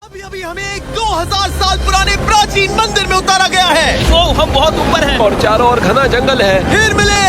अभी हमें एक 2000 साल पुराने प्राचीन मंदिर में उतारा गया है। ओ, हम बहुत ऊपर हैं। और चारों ओर घना जंगल है। फिर मिले,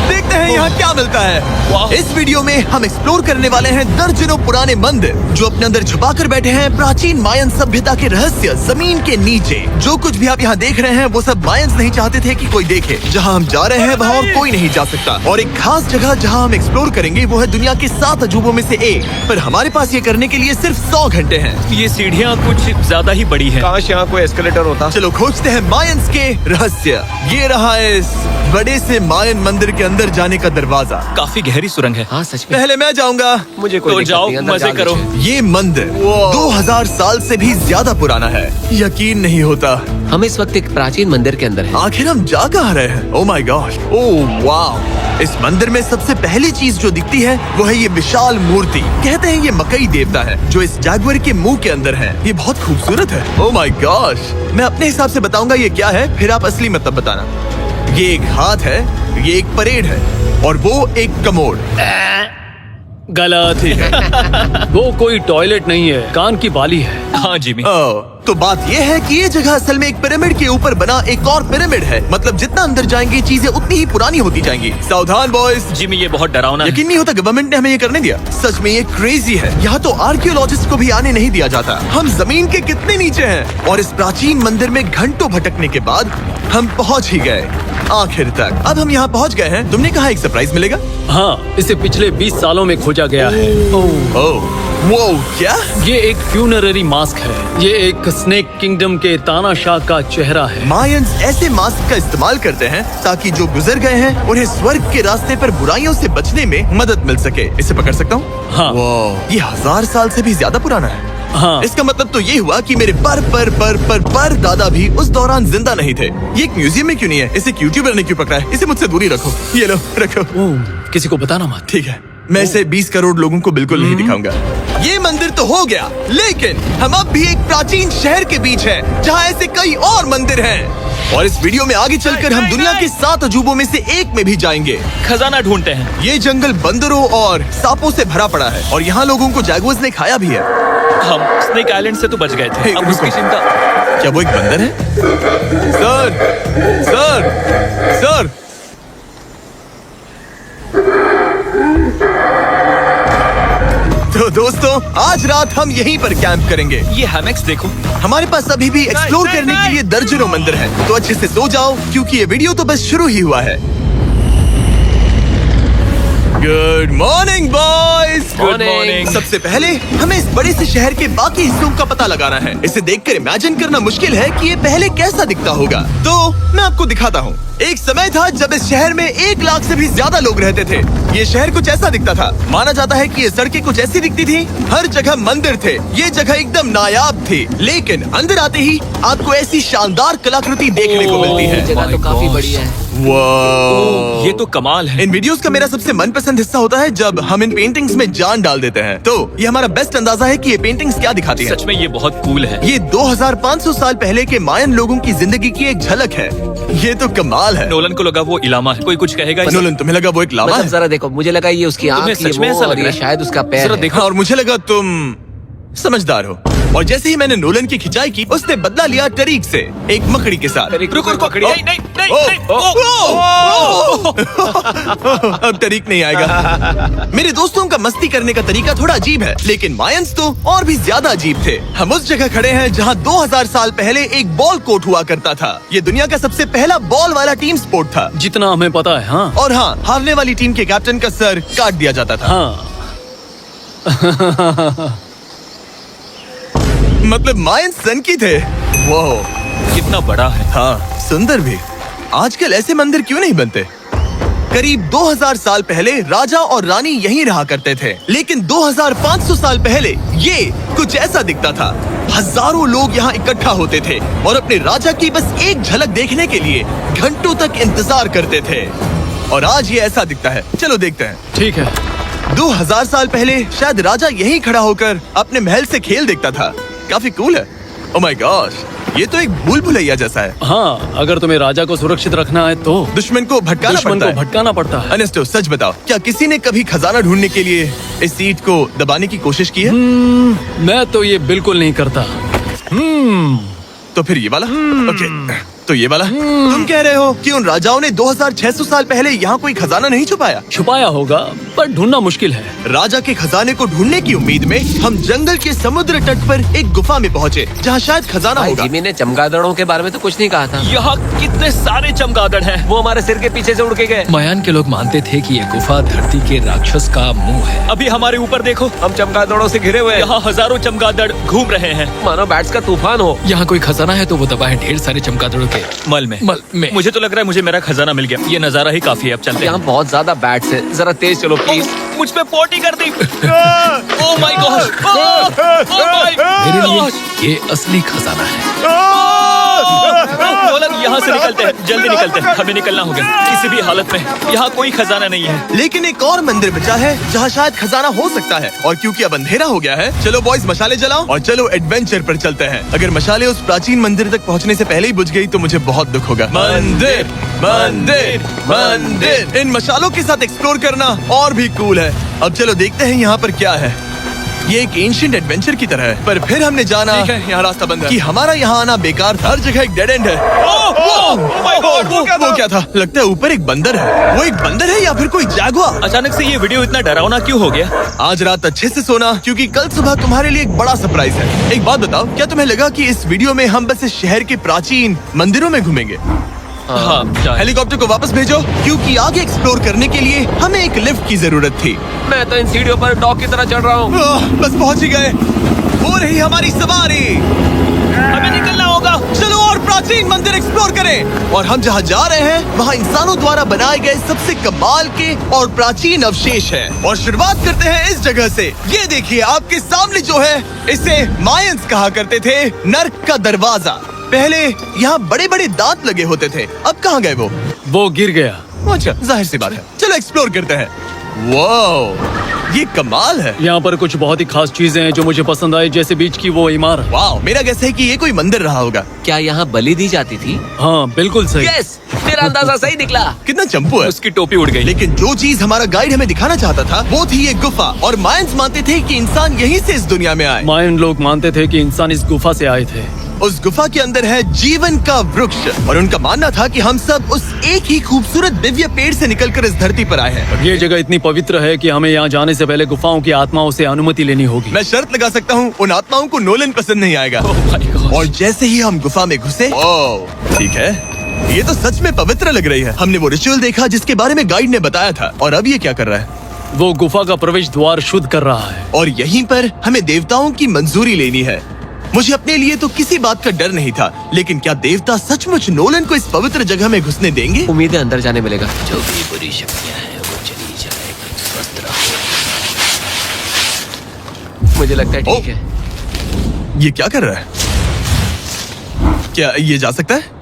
देखते हैं यहाँ क्या मिलता है। इस वीडियो में हम एक्सप्लोर करने वाले हैं दर्जनों पुराने मंदिर जो अपने अंदर छुपा कर बैठे हैं प्राचीन मायन सभ्यता के रहस्य जमीन के नीचे। जो कुछ भी आप यहाँ देख रहे हैं वो सब मायंस नहीं चाहते थे कि कोई देखे। जहाँ हम जा रहे हैं वहाँ और कोई नहीं जा सकता। और एक खास जगह जहाँ हम एक्सप्लोर करेंगे वो है दुनिया के 7 अजूबों में से एक। पर हमारे पास ये करने के लिए सिर्फ 100 घंटे हैं। ये सीढ़ियाँ कुछ ज्यादा ही बड़ी है। काश यहाँ कोई एस्केलेटर होता। चलो खोजते हैं मायंस के रहस्य। ये रहा इस बड़े से मायन मंदिर के अंदर जाने का दरवाजा। काफी गहरी सुरंग है। हाँ सच में। पहले मैं जाऊंगा। मुझे कोई तो दिक्कत जाओ, नहीं, अंदर मजे जाने करो। दीजिए। ये मंदिर 2000 साल से भी ज्यादा पुराना है। यकीन नहीं होता। हम इस वक्त एक प्राचीन मंदिर के अंदर हैं। आखिर हम जा कहाँ रहे हैं? ओह माय गॉड, ओह वाव। इस मंदिर में सबसे पहली चीज जो दिखती है वो है ये विशाल मूर्ति। कहते हैं ये मकई देवता है जो इस जागवर के मुंह के अंदर है। ये बहुत खूबसूरत है। ओह माय गॉड, मैं अपने हिसाब से बताऊंगा ये क्या है, फिर आप असली मतलब बताना। ये एक हाथ है, ये एक परेड है और वो एक कमोड। गलत ही है। वो कोई टॉयलेट नहीं है, कान की बाली है। हाँ जिमी। तो बात ये है कि ये जगह असल में एक पिरामिड के ऊपर बना एक और पिरामिड है। मतलब जितना अंदर जाएंगे चीजें उतनी ही पुरानी होती जाएंगी। सावधान बॉयज। जिमी ये बहुत डरावना है। यकीन नहीं होता गवर्नमेंट ने हमें ये करने दिया। सच में ये क्रेजी है। यहाँ तो आर्कियोलॉजिस्ट को भी आने नहीं दिया जाता। हम जमीन के कितने नीचे हैं। और इस प्राचीन मंदिर में घंटों भटकने के बाद हम पहुँच ही गए आखिर तक। अब हम यहाँ पहुँच गए हैं। तुमने कहा एक सरप्राइज मिलेगा। हाँ, इसे पिछले 20 सालों में खोजा गया है। ओह वो क्या? ये एक फ्यूनररी मास्क है। ये एक स्नेक किंगडम के तानाशाह का चेहरा है। मायंस ऐसे मास्क का इस्तेमाल करते हैं ताकि जो गुजर गए हैं उन्हें स्वर्ग के रास्ते पर बुराइयों से बचने में मदद मिल सके। इसे पकड़ सकता हूँ? हाँ। ये 1000 साल से भी ज्यादा पुराना है। हाँ। इसका मतलब तो ये हुआ कि मेरे पर दादा भी उस दौरान जिंदा नहीं थे। ये एक म्यूजियम में क्यों नहीं है? इसे यूट्यूबर ने क्यों पकड़ा है? इसे मुझसे दूरी रखो। ये लो रखो। किसी को बताना मत। ठीक है, मैं इसे 20 करोड़ लोगों को बिल्कुल नहीं दिखाऊंगा। ये मंदिर तो हो गया, लेकिन हम अब भी एक प्राचीन शहर के बीच हैं, जहाँ ऐसे कई और मंदिर हैं। और इस वीडियो में आगे चलकर हम दुनिया के 7 अजूबों में से एक में भी जाएंगे। खजाना ढूंढते हैं। ये जंगल बंदरों और सांपों से भरा पड़ा है और यहाँ लोगों को जैगुआर्स ने खाया भी है। हम स्नेक आइलैंड से तो बच गए थे। अब उसकी चिंता। क्या वो एक बंदर है? Sir, sir, sir. तो दोस्तों आज रात हम यहीं पर कैंप करेंगे। ये हैमेक्स देखो। हमारे पास अभी भी एक्सप्लोर करने के लिए दर्जनों मंदिर हैं। तो अच्छे से सो जाओ क्योंकि ये वीडियो तो बस शुरू ही हुआ है। Good morning boys. Good morning. सबसे पहले हमें इस बड़े से शहर के बाकी हिस्सों का पता लगाना है। इसे देखकर इमेजिन करना मुश्किल है कि ये पहले कैसा दिखता होगा। तो मैं आपको दिखाता हूँ। एक समय था जब इस शहर में 1 लाख से भी ज्यादा लोग रहते थे। ये शहर कुछ ऐसा दिखता था। माना जाता है कि ये सड़कें कुछ ऐसी दिखती थी। हर जगह मंदिर थे। ये जगह एकदम नायाब थी। लेकिन अंदर आते ही आपको ऐसी शानदार कलाकृति देखने को मिलती है। जगह तो काफी बड़ी है। वाह, ये तो कमाल है। इन वीडियोस का मेरा सबसे मनपसंद हिस्सा होता है जब हम इन पेंटिंग्स में जान डाल देते हैं। तो ये हमारा बेस्ट अंदाजा है कि ये पेंटिंग्स क्या दिखाती हैं। सच में ये बहुत कूल है। ये 2500 साल पहले के मायन लोगों की जिंदगी की एक झलक है। ये तो कमाल है। नोलन को लगा वो इलामा है। कोई कुछ कहेगा? नोलन तुम्हें लगा वो एक लावा मतलब है? जरा देखो, मुझे लगा ये उसकी आँख, तुम्हें ये सच में वो, ऐसा और लग रहा ये है? शायद उसका पैर जरा है। देखो। और मुझे लगा तुम समझदार हो। और जैसे ही मैंने नोलन की खिंचाई की उसने बदला लिया टरीक से, एक मकड़ी के साथ। रुको रुको। ओ, नहीं नहीं नहीं, ओ, नहीं। ओ, अब तरीक नहीं आएगा। मेरे दोस्तों का मस्ती करने का तरीका थोड़ा अजीब है, लेकिन मायंस तो और भी ज्यादा अजीब थे। हम उस जगह खड़े हैं जहाँ 2000 साल पहले एक बॉल कोर्ट हुआ करता था। ये दुनिया का सबसे पहला बॉल वाला टीम स्पोर्ट था। जितना हमें पता है। हाँ। और हाँ, हारने वाली टीम के कैप्टन का सर काट दिया जाता था। हाँ। मतलब मायंस सन की थे। वो कितना बड़ा है। हाँ, सुंदर भी। आजकल ऐसे मंदिर क्यों नहीं बनते? करीब 2000 साल पहले राजा और रानी यहीं रहा करते थे, लेकिन 2500 साल पहले ये कुछ ऐसा दिखता था। हजारों लोग यहाँ इकट्ठा होते थे और अपने राजा की बस एक झलक देखने के लिए घंटों तक इंतजार करते थे। और आज ये ऐसा दिखता है। चलो देखते हैं। ठीक है। 2000 साल पहले शायद राजा यहीं खड़ा होकर अपने महल से खेल देखता था। काफी कूल है। ओह माय गॉड, ये तो एक भूल भुलैया जैसा है। हाँ, अगर तुम्हें राजा को सुरक्षित रखना है तो दुश्मन को भटकाना दुश्मन पड़ता को है। भटकाना पड़ता है। अनेस्टो, सच बताओ, क्या किसी ने कभी खजाना ढूंढने के लिए इस सीट को दबाने की कोशिश की है? मैं तो ये बिल्कुल नहीं करता। तो फिर ये वाला? ओके, तो ये वाला? तुम कह रहे हो कि उन राजाओं ने 2600 साल पहले यहाँ कोई खजाना नहीं छुपाया? छुपाया होगा पर ढूंढना मुश्किल है। राजा के खजाने को ढूंढने की उम्मीद में हम जंगल के समुद्र तट पर एक गुफा में पहुँचे, जहाँ शायद खजाना भाई होगा। जिमी ने चमगादड़ों के बारे में तो कुछ नहीं कहा था। यहाँ कितने सारे चमगादड़ हैं। वो हमारे सिर के पीछे से उड़ के गए। मायान के लोग मानते थे कि ये गुफा धरती के राक्षस का मुंह है। अभी हमारे ऊपर देखो, हम चमगादड़ों से घिरे हुए हैं। यहाँ हजारों चमगादड़ घूम रहे हैं। मानो बैट्स का तूफान हो। यहाँ कोई खजाना है तो वो दबा है ढेर सारे चमगादड़ों के मल में। में। मुझे तो लग रहा है मुझे मेरा खजाना मिल गया। ये नजारा ही काफी है, अब चलते हैं। यहाँ बहुत ज्यादा बैट्स है, जरा तेज चलो प्लीज। मुझ पे पोटी कर दी। Oh my God, oh my मेरे लिए गॉड। ये असली खजाना है। नोलन, यहाँ से निकलते हैं, जल्दी निकलते हैं, हमें निकलना होगा किसी भी हालत में। यहाँ कोई खजाना नहीं है। लेकिन एक और मंदिर बचा है जहाँ शायद खजाना हो सकता है, और क्योंकि अब अंधेरा हो गया है, चलो बॉयज मशाले जलाओ और चलो एडवेंचर पर चलते हैं। अगर मशाले उस प्राचीन मंदिर तक पहुँचने से पहले ही बुझ गई तो मुझे बहुत दुख होगा। मंदिर, मंदिर, मंदिर। इन मशालों के साथ एक्सप्लोर करना और भी कूल है। अब चलो देखते हैं यहाँ पर क्या है। ये एक एंशिएंट एडवेंचर की तरह है, पर फिर हमने जाना ठीक है, यहाँ रास्ता बंद है। कि हमारा यहाँ आना बेकार था। हर जगह एक डेड एंड है। वो क्या था? लगता है ऊपर एक बंदर है। वो एक बंदर है या फिर कोई जैगुआर? अचानक से ये वीडियो इतना डरावना क्यों हो गया? आज रात अच्छे से सोना, क्योंकि कल सुबह तुम्हारे लिए एक बड़ा सरप्राइज है। एक बात बताओ, क्या तुम्हें लगा कि इस वीडियो में हम बस इस शहर के प्राचीन मंदिरों में घूमेंगे? हाँ, जाए। हेलीकॉप्टर को वापस भेजो, क्योंकि आगे एक्सप्लोर करने के लिए हमें एक लिफ्ट की जरूरत थी। मैं तो इन सीढ़ियों पर डॉग की तरह चढ़ रहा हूँ। बस पहुंच ही गए। हो रही हमारी सवारी। हमें निकलना होगा। चलो और प्राचीन मंदिर एक्सप्लोर करें। और हम जहाँ जा रहे हैं वहाँ इंसानों द्वारा बनाए गए सबसे कमाल के और प्राचीन अवशेष हैं। और शुरुआत करते हैं इस जगह से। ये देखिए आपके सामने जो है, इसे मायंस कहा करते थे नर्क का दरवाजा। पहले यहाँ बड़े बड़े दांत लगे होते थे, अब कहाँ गए वो? वो गिर गया। अच्छा, जाहिर सी बात है। चलो एक्सप्लोर करते हैं। वाओ, ये कमाल है। यहाँ पर कुछ बहुत ही खास चीजें हैं जो मुझे पसंद आई, जैसे बीच की वो इमारत। वाओ, मेरा गैस है कि ये कोई मंदिर रहा होगा। क्या यहाँ बलि दी जाती थी? हाँ बिल्कुल सही। यस, तेरा अंदाजा सही निकला। कितना चंपू है। उसकी टोपी उड़ गई। लेकिन जो चीज हमारा गाइड हमें दिखाना चाहता था वो थी ये गुफा। और मायंस मानते थे कि इंसान यहीं से इस दुनिया में आए। मायन लोग मानते थे कि इंसान इस गुफा से आए थे। उस गुफा के अंदर है जीवन का वृक्ष, और उनका मानना था कि हम सब उस एक ही खूबसूरत दिव्य पेड़ से निकलकर इस धरती पर आए हैं। ये जगह इतनी पवित्र है कि हमें यहाँ जाने से पहले गुफाओं की आत्माओं से अनुमति लेनी होगी। मैं शर्त लगा सकता हूँ उन आत्माओं को नोलन पसंद नहीं आएगा। ओह माय गॉड। और जैसे ही हम गुफा में घुसे, ओह ठीक है, ये तो सच में पवित्र लग रही है। हमने वो रिचुअल देखा जिसके बारे में गाइड ने बताया था। और अब ये क्या कर रहा है? वो गुफा का प्रवेश द्वार शुद्ध कर रहा है। और यहीं पर हमें देवताओं की मंजूरी लेनी है। मुझे अपने लिए तो किसी बात का डर नहीं था, लेकिन क्या देवता सचमुच नोलन को इस पवित्र जगह में घुसने देंगे? उम्मीद है अंदर जाने मिलेगा। जो भी बुरी शक्तियाँ हैं वो चली जाएगी। स्वस्थ रहो। मुझे लगता है ठीक ओ। है। ये क्या कर रहा है? क्या ये जा सकता है?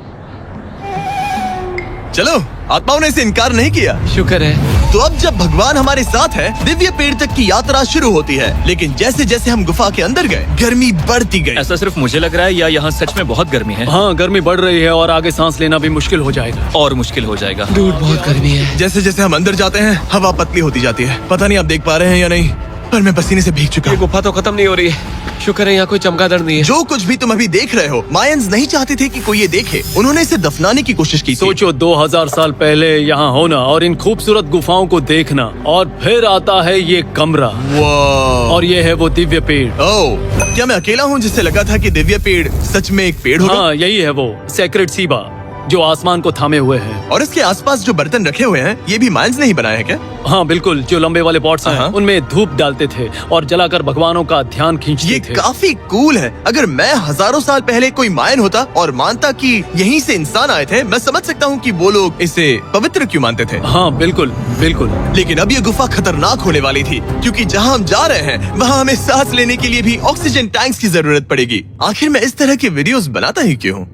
चलो, आत्माओं ने इसे इनकार नहीं किया। शुक्र है। तो अब जब भगवान हमारे साथ है, दिव्य पेड़ तक की यात्रा शुरू होती है। लेकिन जैसे जैसे हम गुफा के अंदर गए, गर्मी बढ़ती गई। ऐसा सिर्फ मुझे लग रहा है या यहाँ सच में बहुत गर्मी है? हाँ, गर्मी बढ़ रही है और आगे सांस लेना भी मुश्किल हो जाएगा। और मुश्किल हो जाएगा। दूर बहुत गर्मी है। जैसे जैसे हम अंदर जाते हैं, हवा पतली होती जाती है। पता नहीं आप देख पा रहे हैं या नहीं, पर मैं पसीने से भीग चुका ये हूँ। गुफा तो खत्म नहीं हो रही है। शुक्र है यहाँ कोई चमगादड़ नहीं है। जो कुछ भी तुम अभी देख रहे हो, मायंस नहीं चाहते थे कि कोई ये देखे। उन्होंने इसे दफनाने की कोशिश की थी। सोचो 2000 साल पहले यहाँ होना और इन खूबसूरत गुफाओं को देखना, और फिर आता है ये कमरा, वाह। और ये है वो दिव्य पेड़। ओह, क्या मैं अकेला हूँ जिससे लगा था कि दिव्य पेड़ सच में एक पेड़ होगा? हाँ, यही है वो सेक्रेड सीबा जो आसमान को थामे हुए है। और इसके आसपास जो बर्तन रखे हुए हैं, ये भी मायंस ने ही बनाए हैं क्या? हाँ बिल्कुल, जो लंबे वाले पॉट्स हैं, हाँ। उनमें धूप डालते थे और जलाकर भगवानों का ध्यान खींचते ये थे। काफी कूल है। अगर मैं हजारों साल पहले कोई मायन होता और मानता कि यहीं से इंसान आए थे, मैं समझ सकता हूँ कि वो लोग इसे पवित्र क्यों मानते थे। हाँ बिल्कुल बिल्कुल। लेकिन अब ये गुफा खतरनाक होने वाली थी, क्योंकि जहाँ हम जा रहे हैं वहाँ हमें सांस लेने के लिए भी ऑक्सीजन टैंक्स की जरूरत पड़ेगी। आखिर मैं इस तरह के वीडियोस बनाता ही क्यों हूँ?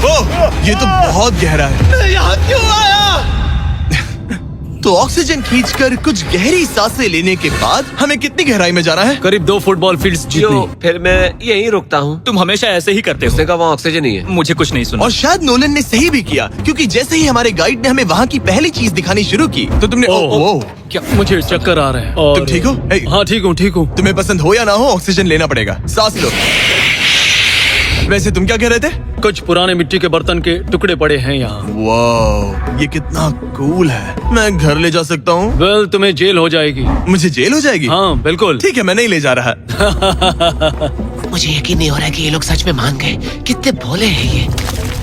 ओह, ये तो बहुत गहरा है। मैं यहाँ क्यों आया? तो ऑक्सीजन खींचकर कुछ गहरी सांसें लेने के बाद हमें कितनी गहराई में जाना है? करीब 2 फुटबॉल फील्ड्स जो जितनी। फिर मैं यहीं रुकता हूँ। तुम हमेशा ऐसे ही करते हो। उसने कहा वहाँ ऑक्सीजन ही है। मुझे कुछ नहीं सुना। और शायद नोलन ने सही भी किया, क्योंकि जैसे ही हमारे गाइड ने हमें वहाँ की पहली चीज दिखानी शुरू की तो तुमने ओह, क्या मुझे चक्कर आ रहे हैं। और तुम ठीक हो? हे। हाँ ठीक हूँ। तुम्हें पसंद हो या ना हो, ऑक्सीजन लेना पड़ेगा। सांस लो। वैसे तुम क्या कह रहे थे? कुछ पुराने मिट्टी के बर्तन के टुकड़े पड़े हैं यहाँ। वाह, ये कितना कूल है। मैं घर ले जा सकता हूँ? वेल, तुम्हें जेल हो जाएगी। मुझे जेल हो जाएगी? हाँ बिल्कुल। ठीक है, मैं नहीं ले जा रहा। मुझे यकीन नहीं हो रहा है कि ये लोग सच में मान गए। कितने भोले हैं ये।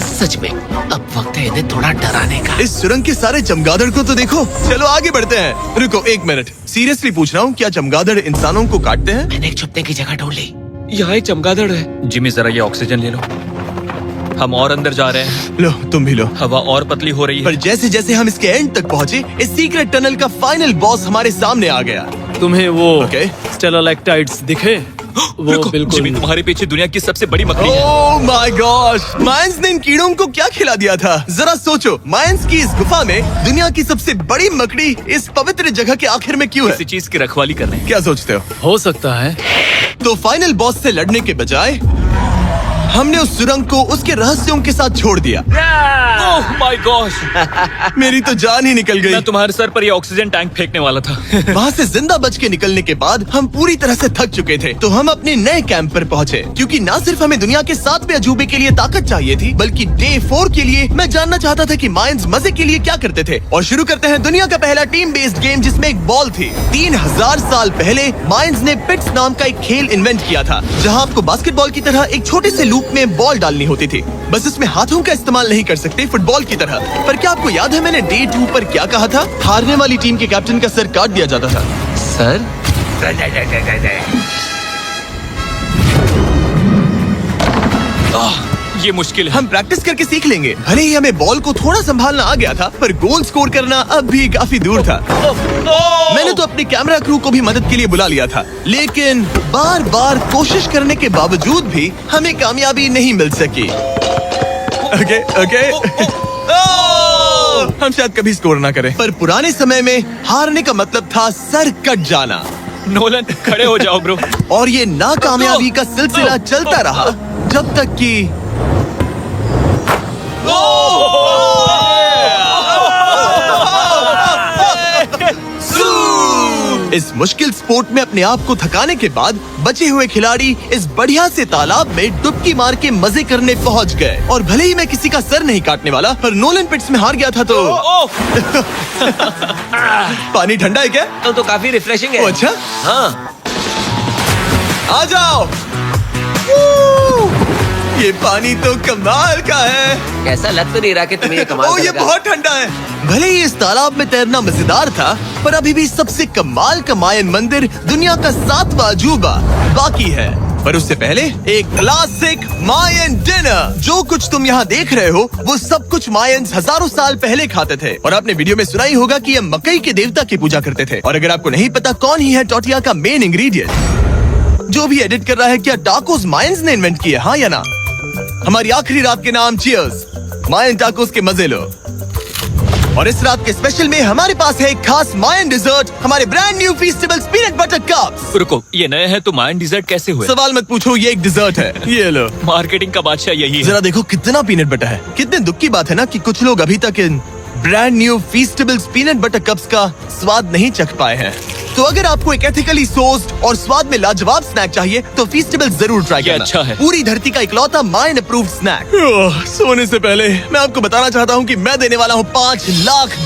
सच में अब वक्त है इन्हें थोड़ा डराने का। इस सुरंग के सारे चमगादड़ को तो देखो। चलो आगे बढ़ते हैं। रुको 1 मिनट, सीरियसली पूछ रहा हूँ, क्या चमगादड़ इंसानों को काटते हैं? मैंने एक छुपने की जगह ढूंढ ली। यहाँ एक चमगादड़ है। जिमी जरा ये ऑक्सीजन ले लो। हम और अंदर जा रहे हैं। लो, तुम भी लो। हवा और पतली हो रही पर है। जैसे जैसे हम इसके एंड तक पहुँचे, इस सीक्रेट टनल का फाइनल बॉस हमारे सामने आ गया। तुम्हें वो ओके। स्टेलाक्टाइट्स दिखे? वो रुको, बिल्कुल जिमी तुम्हारे पीछे दुनिया की सबसे बड़ी मकड़ी है। ओह माय गॉड, मायंस ने इन कीड़ों को क्या खिला दिया था? जरा सोचो, मायंस की इस गुफा में दुनिया की सबसे बड़ी मकड़ी इस पवित्र जगह के आखिर में क्यों है? किसी चीज की रखवाली कर रहे हैं। क्या सोचते हो सकता है। तो फाइनल बॉस से लड़ने के बजाय हमने उस सुरंग को उसके रहस्यों के साथ छोड़ दिया। ओह माय गॉश, मेरी तो जान ही निकल गई। मैं तुम्हारे सर पर ये ऑक्सीजन टैंक फेंकने वाला था। वहाँ से जिंदा बच के निकलने के बाद हम पूरी तरह से थक चुके थे, तो हम अपने नए कैंप पर पहुँचे। क्योंकि न सिर्फ हमें दुनिया के 7वें अजूबे के लिए ताकत चाहिए थी, बल्कि डे 4 के लिए मैं जानना चाहता था कि मायंस मजे के लिए क्या करते थे। और शुरू करते हैं दुनिया का पहला टीम बेस्ड गेम, जिसमें एक बॉल थी। 3000 साल पहले मायंस ने पिट्स नाम का एक खेल इन्वेंट किया था, जहाँ आपको बास्केटबॉल की तरह एक छोटे से लूप में बॉल डालनी होती थी। बस इसमें हाथों का इस्तेमाल नहीं कर सकते, फुटबॉल की तरह। पर क्या आपको याद है मैंने डे 2 पर क्या कहा था? हारने वाली टीम के कैप्टन का सर काट दिया जाता था। सर ये मुश्किल है। हम प्रैक्टिस करके सीख लेंगे। भले ही हमें बॉल को थोड़ा संभालना आ गया था, पर गोल स्कोर करना अब भी काफी दूर था। मैंने तो अपनी कैमरा क्रू को भी मदद के लिए बुला लिया था, लेकिन बार बार कोशिश करने के बावजूद भी हमें कामयाबी नहीं मिल सकी। ओके हम शायद कभी स्कोर ना करें, पर पुराने समय में हारने का मतलब था सर कट जाना। नोलन खड़े हो जाओ ब्रो। और ये नाकामयाबी का सिलसिला चलता रहा जब तक कि इस मुश्किल स्पोर्ट में अपने आप को थकाने के बाद बचे हुए खिलाड़ी इस बढ़िया से तालाब में डुबकी मार के मजे करने पहुंच गए। और भले ही मैं किसी का सर नहीं काटने वाला, पर नोलन पिट्स में हार गया था तो पानी ठंडा है क्या? तो काफी रिफ्रेशिंग है। ओ, अच्छा, हाँ। आ जाओ। ये पानी तो कमाल का है। ऐसा लग तो नहीं रहा कि तुम्हें ये कमाल ये करेगा। बहुत ठंडा है। भले ही इस तालाब में तैरना मजेदार था, पर अभी भी सबसे कमाल का मायन मंदिर, दुनिया का 7वां अजूबा बाकी है। पर उससे पहले एक क्लासिक मायन डिनर। जो कुछ तुम यहाँ देख रहे हो, वो सब कुछ मायंस हजारों साल पहले खाते थे। और आपने वीडियो में सुना ही होगा कि ये मकई के देवता की पूजा करते थे। और अगर आपको नहीं पता कौन ही है टोर्टिया का मेन इंग्रेडिएंट, जो भी एडिट कर रहा है, क्या टाकोस मायंस ने इन्वेंट किए, हाँ या ना? हमारी आखिरी रात के नाम चीयर्स, मायन टाकोस के मजे लो। और इस रात के स्पेशल में हमारे पास है एक खास मायन डिजर्ट, हमारे brand new Feastables peanut butter cups. रुको, ये नए हैं तो मायन डिजर्ट कैसे हुए? सवाल मत पूछो, ये एक डिजर्ट है। ये लो। मार्केटिंग का बादशाह यही है। जरा देखो कितना पीनट बटर है। कितने दुख की बात है ना कि कुछ लोग अभी तक इन brand new Feastables peanut butter cups का स्वाद नहीं चख पाए हैं। तो अगर आपको एक एथिकली सोर्स्ड और स्वाद में लाजवाब स्नैक चाहिए, तो फीस्टेबल्स जरूर ट्राई ये करना। अच्छा है। पूरी धरती का इकलौता मायन अप्रूव्ड स्नैक। सोने से पहले मैं आपको बताना चाहता हूँ कि मैं देने वाला हूँ $5 लाख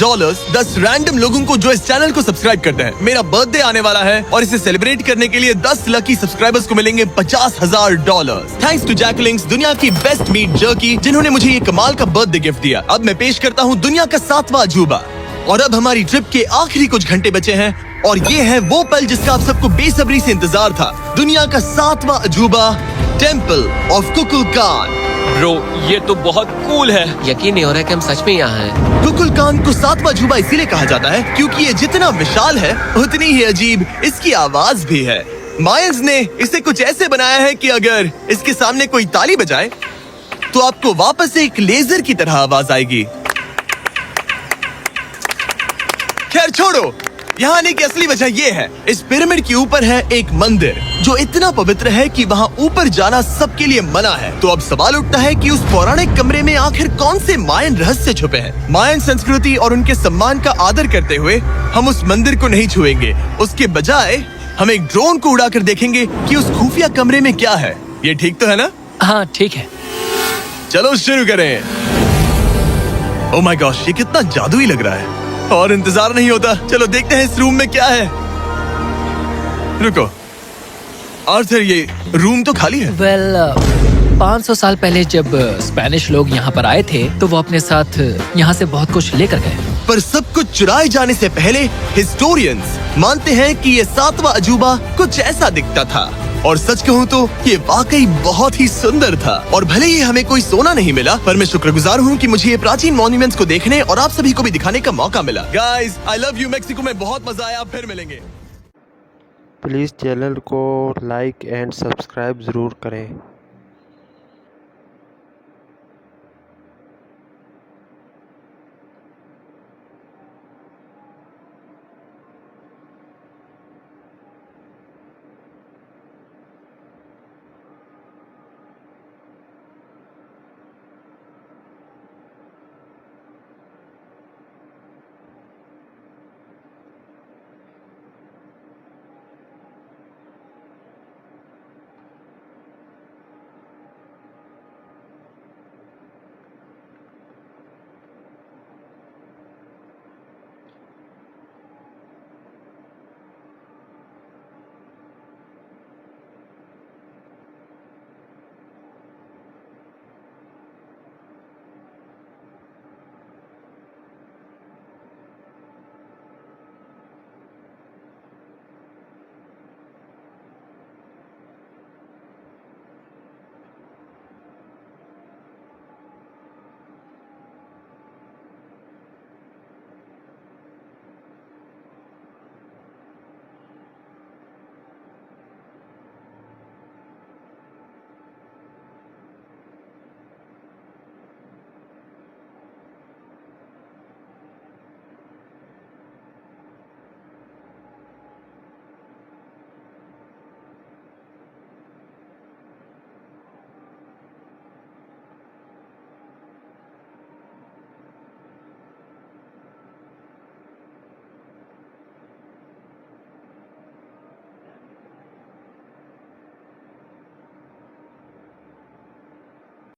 10 रैंडम लोगों को जो इस चैनल को सब्सक्राइब करते हैं। मेरा बर्थडे आने वाला है और इसे सेलिब्रेट करने के लिए 10 लकी सब्सक्राइबर्स को मिलेंगे $50,000। थैंक्स टू जैकलिंग्स, दुनिया की बेस्ट मीट जर्की, जिन्होंने मुझे ये कमाल का बर्थडे गिफ्ट दिया। अब मैं पेश करता हूँ दुनिया का 7वां अजूबा। और अब हमारी ट्रिप के आखिरी कुछ घंटे बचे हैं, और ये है वो पल जिसका आप सबको बेसब्री से इंतजार था। दुनिया का 7वां अजूबा, टेम्पल ऑफ कुकुलकान। ब्रो, ये तो बहुत कूल है। यकीन नहीं हो रहा है कि हम सच में यहाँ हैं। कुकुलकान को 7वां अजूबा इसीलिए कहा जाता है क्योंकि ये जितना विशाल है, उतनी ही अजीब इसकी आवाज भी है। मायंस ने इसे कुछ ऐसे बनाया है कि अगर इसके सामने कोई ताली बजाए, तो आपको वापस एक लेजर की तरह आवाज आएगी। खैर छोड़ो, यहाँ आने की असली वजह ये है, इस पिरामिड के ऊपर है एक मंदिर जो इतना पवित्र है कि वहाँ ऊपर जाना सबके लिए मना है। तो अब सवाल उठता है कि उस पौराणिक कमरे में आखिर कौन से मायन रहस्य छुपे हैं। मायन संस्कृति और उनके सम्मान का आदर करते हुए हम उस मंदिर को नहीं छुएंगे, उसके बजाय हम एक ड्रोन को उड़ाकर देखेंगे कि उस खुफिया कमरे में क्या है। ये ठीक तो है ना? हाँ ठीक है। चलो शुरू करें। ओह माय गॉश, ये कितना जादुई लग रहा है और इंतजार नहीं होता। चलो देखते हैं इस रूम में क्या है। रुको आर्थर, ये रूम तो खाली है। वेल 500 साल पहले जब स्पेनिश लोग यहाँ पर आए थे तो वो अपने साथ यहाँ से बहुत कुछ लेकर गए। पर सब कुछ चुराए जाने से पहले हिस्टोरियंस मानते हैं कि ये 7वां अजूबा कुछ ऐसा दिखता था। और सच कहूँ तो ये वाकई बहुत ही सुंदर था। और भले ही हमें कोई सोना नहीं मिला, पर मैं शुक्रगुजार हूँ कि मुझे ये प्राचीन मॉन्यूमेंट्स को देखने और आप सभी को भी दिखाने का मौका मिला। Guys, I love you. Mexico में बहुत मजा आया, फिर मिलेंगे। प्लीज़ चैनल को लाइक एंड सब्सक्राइब ज़रूर करें।